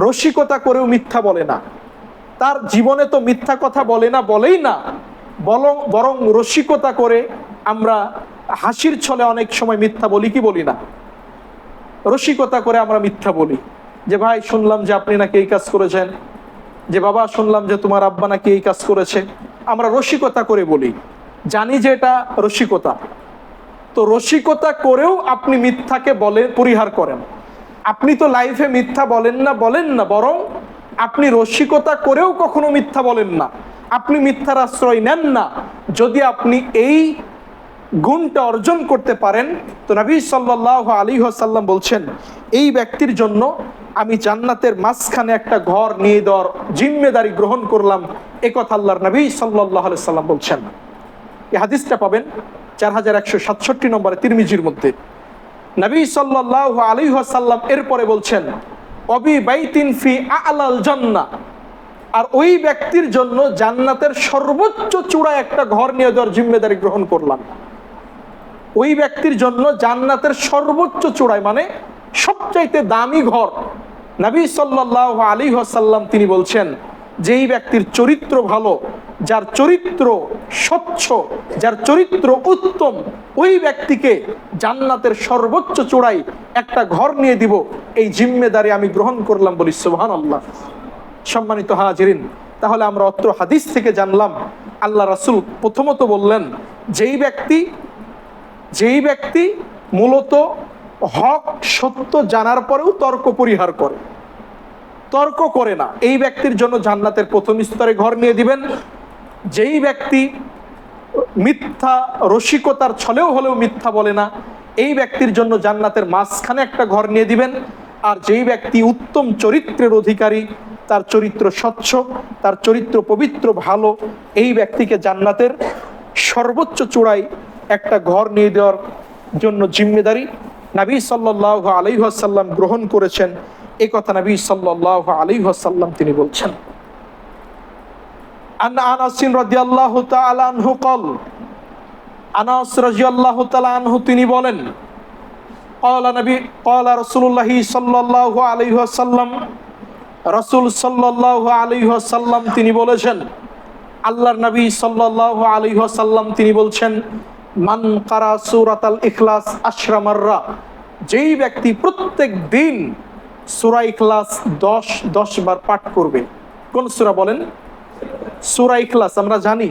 রসিকতা করেও মিথ্যা বলে না, তার জীবনে তো মিথ্যা কথা বলে না, বলেই না, বরং রসিকতা করে আমরা হাসির ছলে অনেক সময় মিথ্যা বলি কি বলি না? রসিকতা করে আমরা মিথ্যা বলি, যে ভাই শুনলাম যে আপনি নাকি এই কাজ করেছেন, যে বাবা শুনলাম যে তোমার আব্বা নাকি এই কাজ করেছে, আমরা রসিকতা করে বলি, জানি যে এটা রসিকতা। তো রসিকতা করেও আপনি মিথ্যাকে পরিহার করেন। আপনি তো লাইফে মিথ্যা বলেন না, বরং আপনি রসিকতা করেও কখনো মিথ্যা বলেন না, আপনি মিথ্যার আশ্রয় নেন না। যদি আপনি এই গুণটা অর্জন করতে পারেন, তো নবী সাল্লাল্লাহু আলাইহি ওয়াসাল্লাম বলছেন এই ব্যক্তির জন্য আমি জান্নাতের মাঝখানে একটা ঘর নিয়ে দেওয়ার জিম্মেদারি গ্রহণ করলাম। এ কথা আল্লাহর নবী সাল্লাল্লাহু আলাইহি ওয়াসাল্লাম বলছেন। এই হাদিসটা পাবেন 4167 নম্বরে তিরমিজির মধ্যে। নবী সাল্লাল্লাহু আলাইহি ওয়াসাল্লাম এরপরে বলছেন অবি বাইতিন ফি আ'লাল জান্নাহ, আর ওই ব্যক্তির জন্য জান্নাতের সর্বোচ্চ চূড়ায় একটা ঘর নিয়ে দেওয়ার জিম্মেদারি গ্রহণ করলাম। ওই ব্যক্তির জন্য জান্নাতের সর্বোচ্চ চূড়ায় মানে সবচাইতে দামি ঘর। নবী সাল্লাল্লাহু আলাইহি ওয়াসাল্লাম তিনি বলছেন যেই ব্যক্তির চরিত্র ভালো, যার চরিত্র স্বচ্ছ, যার চরিত্র উত্তম, ওই ব্যক্তিকে জান্নাতের সর্বোচ্চ চূড়ায় একটা ঘর নিয়ে দিব, এই জিম্মেদারি আমি গ্রহণ করলাম। বলি সুবহানাল্লাহ। সম্মানিত হাজিরিন, তাহলে আমরা অত্র হাদিস থেকে জানলাম আল্লাহ রাসূল প্রথমত বললেন যেই ব্যক্তি মূলত হক সত্য জানার পরেও তর্ক পরিহার করে, তর্ক করে না, এই ব্যক্তির জন্য জান্নাতের প্রথম স্তরে ঘর নিয়ে দিবেন। যেই ব্যক্তি মিথ্যা রসিকতার ছলেও হলেও মিথ্যা বলে না, এই ব্যক্তির জন্য জান্নাতের মাঝখানে একটা ঘর নিয়ে দিবেন। আর যেই ব্যক্তি উত্তম চরিত্রের অধিকারী, তার চরিত্র স্বচ্ছ, তার চরিত্র পবিত্র ভালো, এই ব্যক্তিকে জান্নাতের সর্বোচ্চ চূড়ায় একটা ঘর নিয়ে দেওয়ার জন্য জিম্মেদারি নবী সাল্লাল্লাহু আলাইহি ওয়াসাল্লাম গ্রহণ করেছেন। এই কথা নবী সাল্লাল্লাহু আলাইহি ওয়াসাল্লাম তিনি বলছেন। আনাস রাদিয়াল্লাহু তাআলা আনহু قال, আনাস রাদিয়াল্লাহু তাআলা আনহু তিনি বলেন قال রাসূলুল্লাহ সাল্লাল্লাহু আলাইহি ওয়াসাল্লাম, রাসূল সাল্লাল্লাহু আলাইহি ওয়াসাল্লাম তিনি বলেছেন, আল্লাহর নবী সাল্লাল্লাহু আলাইহি ওয়াসাল্লাম তিনি বলছেন মান কারা সূরাতাল ইখলাস আশরা মাররা, যেই ব্যক্তি প্রত্যেক দিন সূরা ইখলাস 10 বার পাঠ করবে। কোন সূরা বলেন? সূরা ইখলাস। আমরা জানি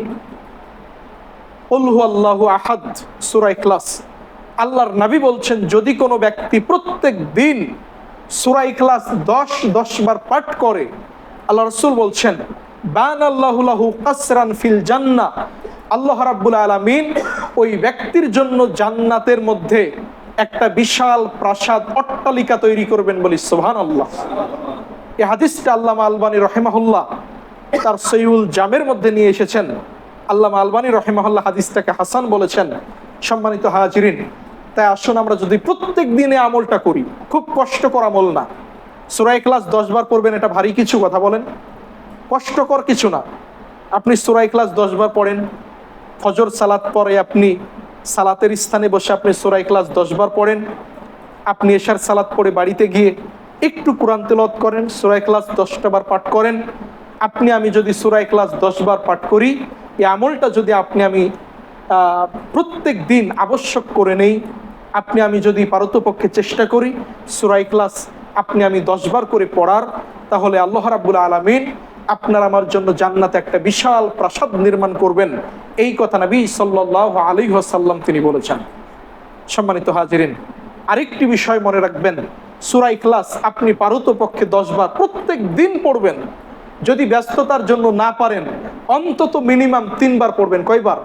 কুল হুয়াল্লাহু আহাদ, সূরা ইখলাস। আল্লাহর নবী বলছেন যদি কোনো ব্যক্তি প্রত্যেক দিন সূরা ইখলাস 10 বার পাঠ করে, আল্লাহ রাসূল বলছেন বানাল্লাহু লাহু কাসরান ফিল জান্নাহ, আল্লাহ রাব্বুল আলামিন ওই ব্যক্তির জন্য জান্নাতের মধ্যে একটা বিশাল প্রাসাদ অট্টালিকা তৈরি করবেন। বলি সুবহানাল্লাহ। এই হাদিসটা আল্লামা আলবানী রাহিমাহুল্লাহ তার সহিহুল জামের মধ্যে নিয়ে এসেছেন। আল্লামা আলবানী রাহিমাহুল্লাহ হাদিসটাকে হাসান বলেছেন। সম্মানিত হাজিরিন, তাই আসুন আমরা যদি প্রত্যেক দিনে আমলটা করি, খুব কষ্টকর আমল না। সূরা ইখলাস 10 বার পড়বেন, এটা ভারী কিছু কথা বলেন? কষ্টকর কিছু না। আপনি সূরা ইখলাস 10 বার পড়েন, ফজর সালাত পরে আপনি সালাতের স্থানে বসে আপনি সূরা ইখলাস 10 বার পড়েন, আপনি এশার সালাত পড়ে বাড়িতে গিয়ে একটু কোরআন তেলাওয়াত করেন, সূরা ইখলাস 10টা বার পাঠ করেন। আমি যদি সূরা ইখলাস 10 বার পাঠ করি, এই আমলটা যদি আমি প্রত্যেক দিন আবশ্যক করে নেই, আমি যদি পারতপক্ষে চেষ্টা করি সূরা ইখলাস আমি 10 বার করে পড়ার, তাহলে আল্লাহ রাব্বুল আলামিন আপনার আমার জন্য জান্নাতে একটা বিশাল প্রাসাদ নির্মাণ করবেন। এই কথা নবী সাল্লাল্লাহু আলাইহি ওয়াসাল্লাম তিনি বলেছেন। সম্মানিত হাজিরিন, আরেকটি বিষয় মনে রাখবেন, সূরা ইখলাস আপনি পারতপক্ষে 10 বার প্রত্যেক দিন পড়বেন। যদি ব্যস্ততার জন্য না পারেন, অন্তত মিনিমাম 3 বার পড়বেন। কয়বার?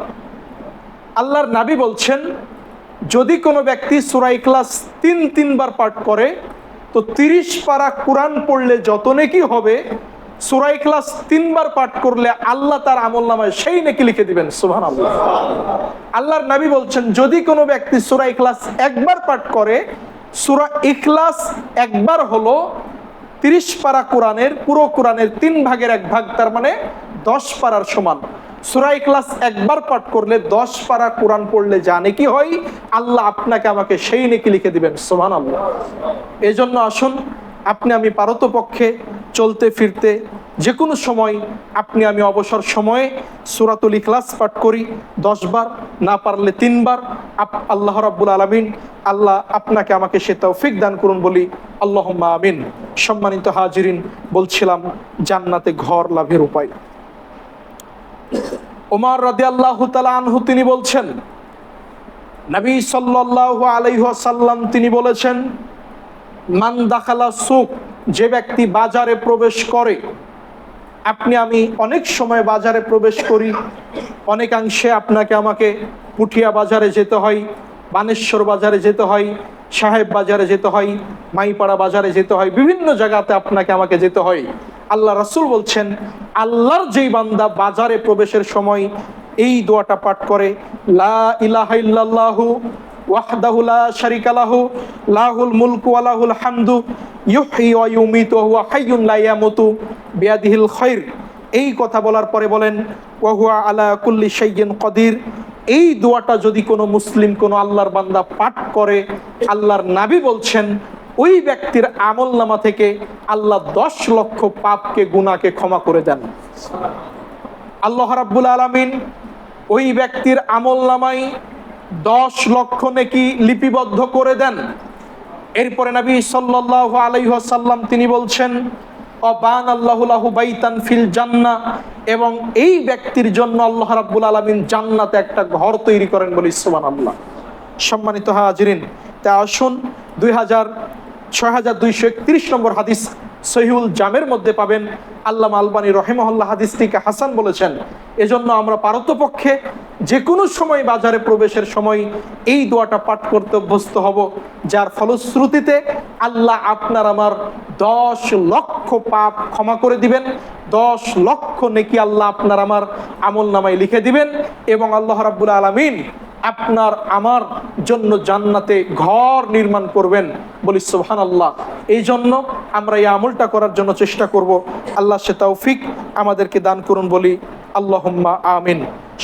আল্লাহর নবী বলছেন যদি কোনো ব্যক্তি সূরা ইখলাস 3 বার পাঠ করে, তো 30 পারা কোরআন পড়লে যত নেকি হবে, সূরা ইখলাস 3 বার পাঠ করলে আল্লাহ তার আমলনামায় সেই নেকি লিখে দিবেন। সুবহানাল্লাহ। আল্লাহর নবী বলছেন যদি কোনো ব্যক্তি সূরা ইখলাস 1 বার পাঠ করে, সূরা ইখলাস 1 বার হলো 30 পারা কোরআনের, পুরো কোরআনের 3 ভাগের 1 ভাগ, তার মানে 10 পারার সমান। সূরা ইখলাস 1 বার পাঠ করলে 10 পারা কোরআন পড়লে যা নেকি হয়, আল্লাহ আপনাকে আমাকে সেই নেকি লিখে দিবেন। সুবহানাল্লাহ। এজন্য আসুন আমি পারতপক্ষে চলতে ফিরতে যে কোনো সময় আমি অবসর সময়ে সূরাতুল ইখলাস পাঠ করি 10 বার, না পারলে 3 বার। আল্লাহ রাব্বুল আলামিন আল্লাহ আপনাকে আমাকে সে তৌফিক দান করুন, বলি আল্লাহুম্মা আমিন। সম্মানিত হাজিরিন, বলছিলাম জান্নাতে ঘর লাভের উপায়। ওমর রাদিয়াল্লাহু তাআলা আনহু তিনি বলছেন নবী সাল্লাল্লাহু আলাইহি ওয়াসাল্লাম তিনি বলেছেন মান দাখালা সুক, যে ব্যক্তি বাজারে প্রবেশ করে। আমি অনেক সময় বাজারে প্রবেশ করি, অনেকাংশে আপনাকে আমাকে পুঠিয়া বাজারে যেতে হয়, বানেশ্বর বাজারে যেতে হয়, সাহেব বাজারে যেতে হয়, মাইপাড়া বাজারে যেতে হয়, বিভিন্ন জায়গাতে আপনাকে আমাকে যেতে হয়। আল্লাহ রাসূল বলছেন, আল্লাহর যেই বান্দা বাজারে প্রবেশের সময় এই দোয়াটা পাঠ করে, লা ইলাহা ইল্লাল্লাহু ওয়াহদাহু লা শারীকা লাহু লাহুল মুলকু ওয়া লাহুল হামদু ইউহয়ি ওয়া ইউমীতু ওয়া হুয়া হাইয়্যুন লা ইয়ামুতু বিয়াদিহিল খায়র, এই কথা বলার পরে বলেন ওয়া হুয়া আলা কুল্লি শাইইন কাদির। এই দোয়াটা যদি কোনো মুসলিম, কোনো আল্লাহর বান্দা পাঠ করে, আল্লাহর নবী বলছেন ওই ব্যক্তির আমলনামা থেকে আল্লাহ 10 লক্ষ পাপকে, গুনাহকে ক্ষমা করে দেন। আল্লাহ রাব্বুল আলামিন ওই ব্যক্তির আমলনামায় 10 লক্ষ নেকি লিপিবদ্ধ করে দেন। এরপরে নবী সাল্লাল্লাহু আলাইহি ওয়াসাল্লাম তিনি বলছেন অবান আল্লাহু লাহু বাইতান ফিল জান্নাহ, এবং এই ব্যক্তির জন্য আল্লাহ রাব্বুল আলামিন জান্নাতে একটা ঘর তৈরি করেন, বলি সুবহানাল্লাহ। সম্মানিত হাজিরিন, তা আসুন 6231 নম্বর হাদিস সহিহুল জামের মধ্যে পাবেন। আল্লামা আলবানী রহিমাহুল্লাহ হাদিসটিকে হাসান বলেছেন। এজন্য আমরা পারতপক্ষে যে কোনো সময় বাজারে প্রবেশের সময় এই দোয়াটা পাঠ করতে অভ্যস্ত হব, যার ফলশ্রুতিতে আল্লাহ আপনার আমার 10 লক্ষ পাপ ক্ষমা করে দিবেন, 10 লক্ষ নেকি আল্লাহ আপনার আমার আমলনামায় লিখে দিবেন, এবং আল্লাহ রাব্বুল আলামিন আপনার আমার জন্য জান্নাতে ঘর নির্মাণ করবেন, বলি সুবহানাল্লাহ। এই জন্য আমরা এই আমলটা করার জন্য চেষ্টা করব। আল্লাহ সে তৌফিক আমাদেরকে দান করুন, বলি আল্লাহুম্মা আমিন।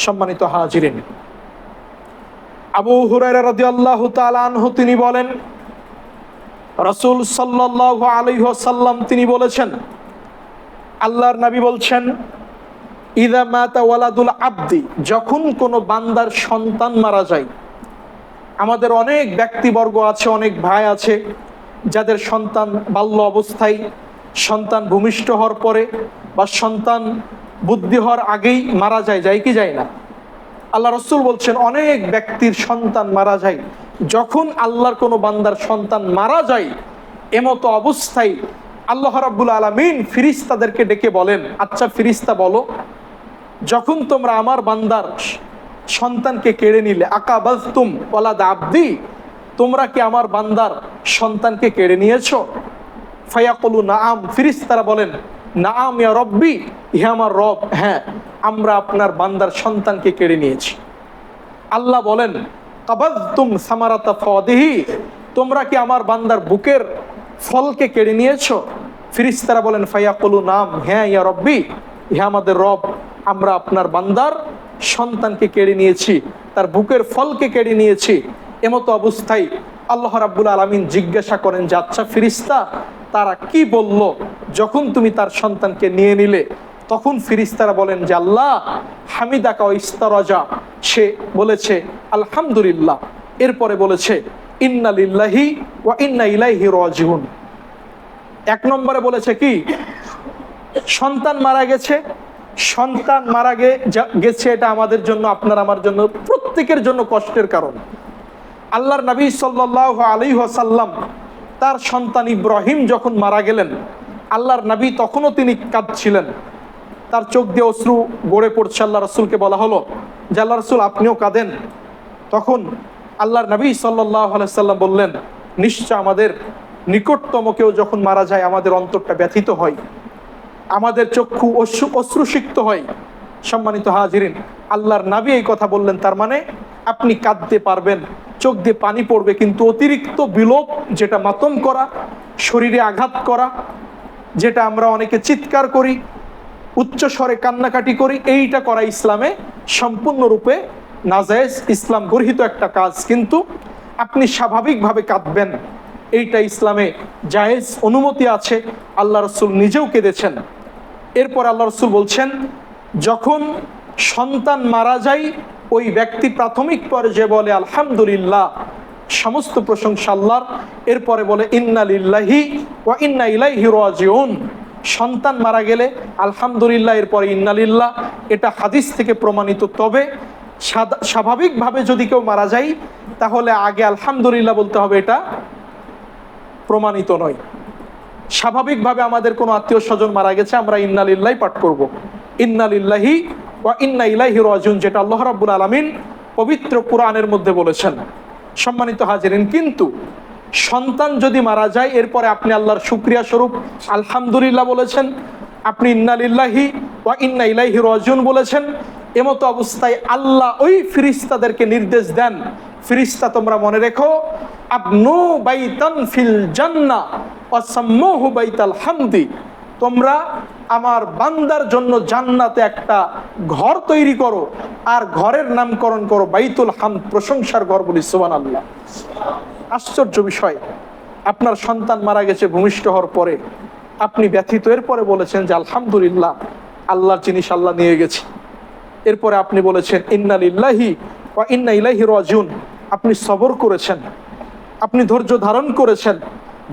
সম্মানিত হাজিরিন, আবু হুরায়রা রাদিয়াল্লাহু তাআলা আনহু তিনি বলেন, রাসূল সাল্লাল্লাহু আলাইহি ওয়াসাল্লাম তিনি বলেছেন, আল্লাহর নবী বলছেন, ইযা মাতা ওয়ালাদুল আবদি, যখন কোনো বান্দার সন্তান মারা যায়। আমাদের অনেক ব্যক্তিবর্গ আছে, অনেক ভাই আছে যাদের সন্তান বাল্য অবস্থায়, সন্তান ভূমিষ্ঠ হওয়ার পরে বা সন্তান বুদ্ধি হওয়ার আগেই মারা যায়, যায় কি যায় না? আল্লাহ রাসূল বলছেন অনেক ব্যক্তির সন্তান মারা যায়। যখন আল্লাহর কোনো বান্দার সন্তান মারা যায়, এমতো অবস্থায় আল্লাহ রাব্বুল আলামিন ফেরেশতাদেরকে ডেকে বলেন, আচ্ছা ফেরেশতা বলো, যখন তোমরা আমার বান্দার সন্তানকে কেড়ে নিলে, আকাবাজতুম ওয়ালাদ আবদি, তোমরা কি আমার বান্দার সন্তানকে কেড়ে নিয়েছো? ফায়াকুলু নাআম, ফেরেশতারা বলেন, নাআম ইয়া রব্বি, হে আমার রব, হ্যাঁ আমরা আপনার বান্দার সন্তানকে কেড়ে নিয়েছি। আল্লাহ বলেন, কাবাজতুম সামারাতা ফাদিহি, তোমরা কি আমার বান্দার বুকের ফলকে কেড়ে নিয়েছো? ফেরেশতারা বলেন, ফায়াকুলু নাম, হ্যাঁ ইয়া রব্বি, হে আমাদের রব, আমরা আপনার বান্দার সন্তানকে কেড়ে নিয়েছি, তার বুকের ফলকে কেড়ে নিয়েছি। এমতো অবস্থায় আল্লাহ রাব্বুল আলামিন জিজ্ঞাসা করেন যে, আচ্ছা ফেরেশতা, তারা কি বলল যখন তুমি তার সন্তানকে নিয়ে নিলে? তখন ফেরেশতারা বলেন যে, আল্লাহ হামিদাকা ওয়া ইস্তারাজা, সে বলেছে আলহামদুলিল্লাহ, এরপরে বলেছে ইন্না লিল্লাহি ওয়া ইন্না ইলাইহি রাজিউন। 1 নম্বরে বলেছে কি, সন্তান মারা গেছে, সন্তান মারা গেছে, এটা আমাদের জন্য, আপনার আমার জন্য, প্রত্যেকের জন্য কষ্টের কারণ। আল্লাহর নবী সাল্লাল্লাহু আলাইহি ওয়াসাল্লাম তার সন্তান ইব্রাহিম যখন মারা গেলেন, আল্লাহর নবী তখনও তিনি কাঁদছিলেন, তার চোখ দিয়ে অশ্রু গড়ে পড়ছে। আল্লাহ রাসূলকে বলা হলো যে, আল্লাহ রাসূল আপনিও কাঁদেন। তখন আল্লাহর নবী সাল্লাল্লাহু আলাইহি ওয়াসাল্লাম বললেন, নিশ্চয় আমাদের নিকটতম কেউ যখন মারা যায় আমাদের অন্তরটা ব্যথিত হয়, আমাদের চক্ষু অশ্রুসিক্ত হয়। সম্মানিত হাজিরিন, আল্লাহর নবী এই কথা বললেন, তার মানে আপনি কাঁদতে পারবেন, চোখ দিয়ে পানি পড়বে, কিন্তু অতিরিক্ত বিলোপ, যেটা মাতম করা, শরীরে আঘাত করা, যেটা আমরা অনেকে চিৎকার করি, উচ্চ স্বরে কান্নাকাটি করি, এইটা করা ইসলামে সম্পূর্ণরূপে নাজায়েজ, ইসলাম গর্হিত একটা কাজ। কিন্তু আপনি স্বাভাবিকভাবে কাঁদবেন, এইটা ইসলামে জায়েজ, অনুমতি আছে। আল্লাহ রাসূল নিজেও কেঁদেছেন। এরপর আল্লাহ রাসূল বলছেন, যখন সন্তান মারা যায় ওই ব্যক্তি প্রাথমিক পর্যায়ে বলে আলহামদুলিল্লাহ, সমস্ত প্রশংসা আল্লাহর। এরপরে বলে ইন্না লিল্লাহি ওয়া ইন্না ইলাইহি রাজিউন। সন্তান মারা গেলে আলহামদুলিল্লাহ, এরপরে ইন্না লিল্লাহ, এটা হাদিস থেকে প্রমাণিত। তবে স্বাভাবিকভাবে যদি কেউ মারা যায় তাহলে আগে আলহামদুলিল্লাহ বলতে হবে, এটা প্রমাণিত নয়। স্বাভাবিকভাবে আমাদের কোনো আত্মীয় স্বজন মারা গেছে, আমরা ইন্না লিল্লাহি পাঠ করব, ইন্না লিল্লাহি ওয়া ইন্না ইলাইহি রাজিউন, যেটা আল্লাহ রাব্বুল আলামিন পবিত্র কোরআনের মধ্যে বলেছেন। সম্মানিত হাজিরিন, কিন্তু সন্তান যদি মারা যায় এরপরে আপনি আল্লাহর শুকরিয়া স্বরূপ আলহামদুলিল্লাহ বলেছেন, আপনি ইন্না লিল্লাহি ওয়া ইন্না ইলাইহি রাজিউন বলেছেন। এমতো অবস্থায় আল্লাহ ওই ফিরিস্তাদেরকে নির্দেশ দেন, ফিরিস্তা তোমরা মনে রেখো, আবনু বাইতান ফিল জান্নাহ ওয়া সাম্মুহু বাইতাল হামদি, তোমরা আমার বান্দার জন্য জান্নাতে একটা ঘর তৈরি করো আর ঘরের নামকরণ করো বাইতুল হামদ, প্রশংসার ঘর। বলি সুবহানাল্লাহ। আশ্চর্য বিষয়, আপনার সন্তান মারা গেছে ভূমিষ্ঠ হওয়ার পরে আপনি ব্যথিত, এরপরে বলেছেন যে আলহামদুলিল্লাহ, আল্লাহর জিনিস আল্লাহ নিয়ে গেছে। এরপরে আপনি বলেছেন ইন্না লিল্লাহি ওয়া ইন্না ইলাইহি রাজিউন। আপনি সবর করেছেন, আপনি ধৈর্য ধারণ করেছেন,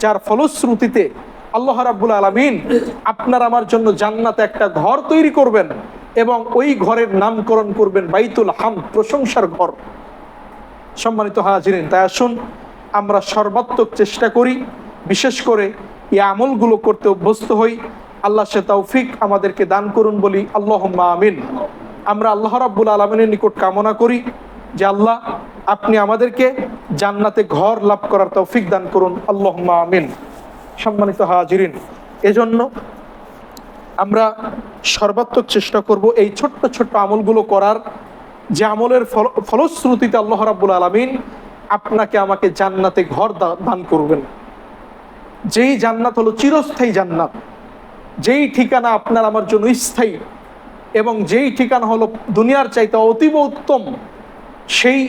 যার ফলশ্রুতিতে আল্লাহ রাব্বুল আলামিন আপনার আমার জন্য জান্নাতে একটা ঘর তৈরি করবেন এবং ওই ঘরের নামকরণ করবেন বাইতুল হামদ, প্রশংসার ঘর। সম্মানিত হাজিরিন, তাই আসুন আমরা সর্বাত্মক চেষ্টা করি, বিশেষ করে এই আমলগুলো করতে অভ্যস্ত হই। আল্লাহ সে তৌফিক আমাদেরকে দান করুন, বলি আল্লাহুম্মা আমিন। আমরা আল্লাহ রাব্বুল আলামিনের নিকট কামনা করি যে আল্লাহ আপনি আমাদেরকে জান্নাতে ঘর লাভ করার তৌফিক দান করুন, আল্লাহুম্মা আমিন। সম্মানিত হাজিরিন, এজন্য আমরা সর্বাত্মক চেষ্টা করব এই ছোট্ট ছোট্ট আমলগুলো করার, যে আমলের ফলশ্রুতিতে আল্লাহ রাব্বুল আলামিন আপনাকে আমাকে জান্নাতে ঘর দান করবেন। যেই জান্নাত হলো চিরস্থায়ী জান্নাত, যেই ঠিকানা আপনার আমার জন্য স্থায়ী এবং যেই ঠিকানা হলো দুনিয়ার চাইতে অতীব উত্তম, সেই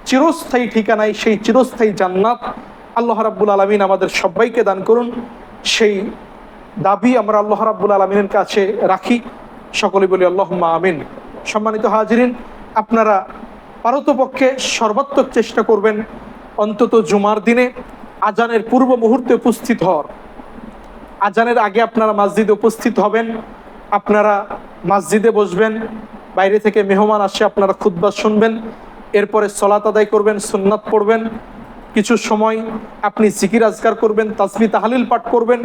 চিরস্থায়ী ঠিকানায় সেই চিরস্থায়ী জান্নাত আল্লাহ রাব্বুল আলামিন আমাদের সবাইকে দান করুন। সেই দাবি আমরা আল্লাহ রাব্বুল আলামিনের কাছে রাখি, সকলে বলি আল্লাহুম্মা আমিন। সম্মানিত হাজিরিন, আপনারা পারতপক্ষে সর্বাত্মক চেষ্টা করবেন অন্তত জুমার দিনে আজানের পূর্ব মুহূর্তে উপস্থিত হওয়ার। আজানের আগে আপনারা মসজিদে উপস্থিত হবেন, আপনারা মসজিদে বসবেন, বাইরে থেকে মেহমান আসে আপনারা খুতবা শুনবেন, এরপরে সালাত আদায় করবেন, সুন্নাত পড়বেন, কিছু সময় আপনি জিকির আজকার করবেন, তাসবিহ তাহলিল পাঠ করবেন।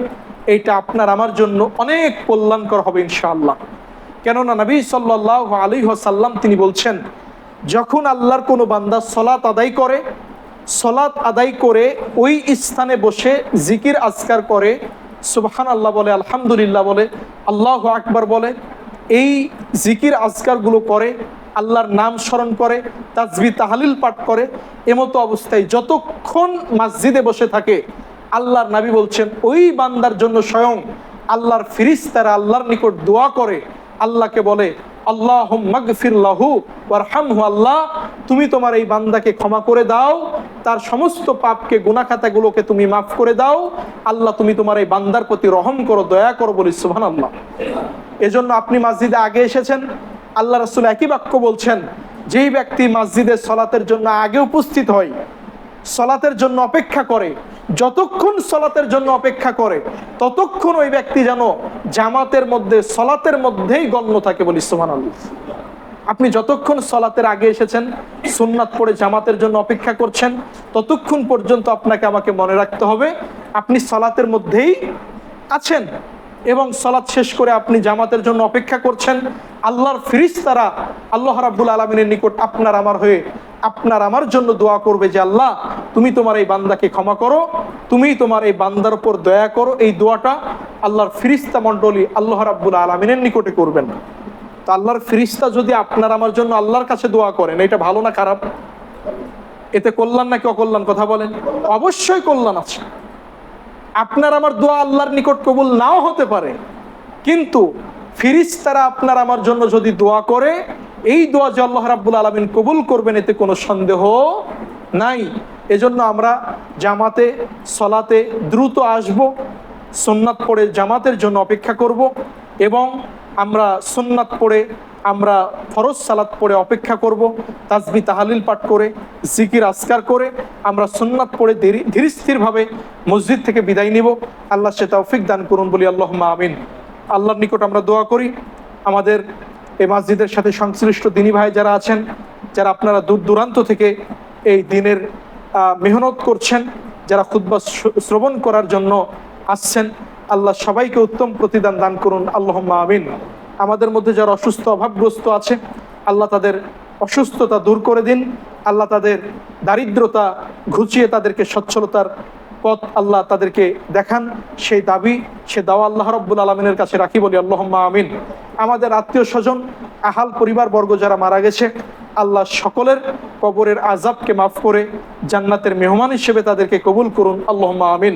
এইটা আপনার আমার জন্য অনেক কল্যাণকর হবে ইনশাআল্লাহ। কেননা নবী সাল্লাল্লাহু আলাইহি ওয়াসাল্লাম তিনি বলছেন, যখন আল্লাহর কোনো বান্দা সালাত আদায় করে ওই স্থানে বসে জিকির আজকার করে, সুবহানাল্লাহ বলে, আলহামদুলিল্লাহ বলে, আল্লাহু আকবার বলে, এই জিকির আজকারগুলো করে, আল্লাহর নাম স্মরণ করে, তাসবিহ তাহলিল পাঠ করে, এমতো অবস্থায় যতক্ষণ মসজিদে বসে থাকে, আল্লাহর নবী বলছেন ওই বান্দার জন্য স্বয়ং আল্লাহর ফেরেশতারা আল্লাহর নিকট দোয়া করে, আল্লাহকে বলে আল্লাহুম্মা গফির লাহু ওয়ারহামহু, আল্লাহ তুমি তোমার এই বান্দাকে ক্ষমা করে দাও, তার সমস্ত পাপকে, গুনাহ খাতাগুলোকে তুমি মাফ করে দাও, আল্লাহ তুমি তোমার এই বান্দার প্রতি রহম করো, দয়া করো। বলি সুবহানাল্লাহ। এজন্য আপনি মসজিদে আগে এসেছেন, আল্লাহ রাসূল একই বাক্য বলছেন, যেই ব্যক্তি মসজিদে সলাতের জন্য আগে উপস্থিত হয়, সলাতের জন্য অপেক্ষা করে, যতক্ষণ সলাতের জন্য অপেক্ষা করে ততক্ষণ ওই ব্যক্তি যেন জামাতের মধ্যে, সলাতের মধ্যেই গণ্য থাকে। বলি সুবহানাল্লাহ। আপনি যতক্ষণ সলাতের আগে এসেছেন, সুন্নাত পড়ে জামাতের জন্য অপেক্ষা করছেন, ততক্ষণ পর্যন্ত আপনাকে আমাকে মনে রাখতে হবে আপনি সলাতের মধ্যেই আছেন এবং সলাত শেষ করে আপনি জামাতের জন্য অপেক্ষা করছেন। আল্লাহর ফেরেশতারা আল্লাহ রাব্বুল আলামিনের নিকট আপনার আমার হয়ে আপনার আমার জন্য দোয়া করবে যে আল্লাহ তুমি তোমার এই বান্দাকে ক্ষমা করো, তুমি তোমার এই বান্দার উপর দয়া করো। এই দোয়াটা আল্লাহর ফেরেশতা মণ্ডলী আল্লাহ রাব্বুল আলামিনের নিকটে করবেন। তো আল্লাহর ফেরেশতা যদি আপনার আমার জন্য আল্লাহর কাছে দোয়া করেন, এটা ভালো না খারাপ? এতে কল্যাণ নাকি অকল্যাণ? কথা বলেন। অবশ্যই কল্যাণ আছে। আপনার আমার দোয়া আল্লাহর নিকট কবুল নাও হতে পারে, কিন্তু ফেরেশতারা আপনার আমার জন্য যদি দোয়া করে, এই দোয়া যে আল্লাহ রাব্বুল আলামিন কবুল করবেন এতে কোনো সন্দেহ নাই। এজন্য আমরা জামাতে, সলাতে দ্রুত আসব, সুন্নাত পড়ে জামাতের জন্য অপেক্ষা করব এবং আমরা সুন্নাত পড়ে, আমরা ফরজ সালাত পড়ে অপেক্ষা করব, তাসবিহ তাহলিল পাঠ করে, জিকির আজকার করে আমরা সুন্নাত পড়ে ধীর স্থিরভাবে মসজিদ থেকে বিদায় নিব। আল্লাহ সে তৌফিক দান করুন, বলি আল্লাহুম্মা আমিন। আল্লাহর নিকট আমরা দোয়া করি, আমাদের এই মসজিদের সাথে সংশ্লিষ্ট দিনী ভাই যারা আছেন, যারা আপনারা দূর দূরান্ত থেকে এই দিনের মেহনত করছেন, যারা খুতবা শ্রবণ করার জন্য আসছেন, আল্লাহ সবাইকে উত্তম প্রতিদান দান করুন, আল্লাহুম্মা আমিন। আমাদের মধ্যে যারা অসুস্থ, অভাবগ্রস্ত আছে, আল্লাহ তাদের অসুস্থতা দূর করে দিন। আল্লাহ তাদের দারিদ্রতা ঘুচিয়ে তাদেরকে সচ্ছলতার পথ আল্লাহ তাদেরকে দেখান। সেই দাবি, সে দাওয়া আল্লাহ রাব্বুল আলামিনের কাছে রাখি, বলি আল্লাহুম্মা আমিন। আমাদের আত্মীয় স্বজন, আহাল পরিবার বর্গ যারা মারা গেছে, আল্লাহ সকলের কবরের আযাবকে মাফ করে জান্নাতের মেহমান হিসেবে তাদেরকে কবুল করুন, আল্লাহুম্মা আমিন।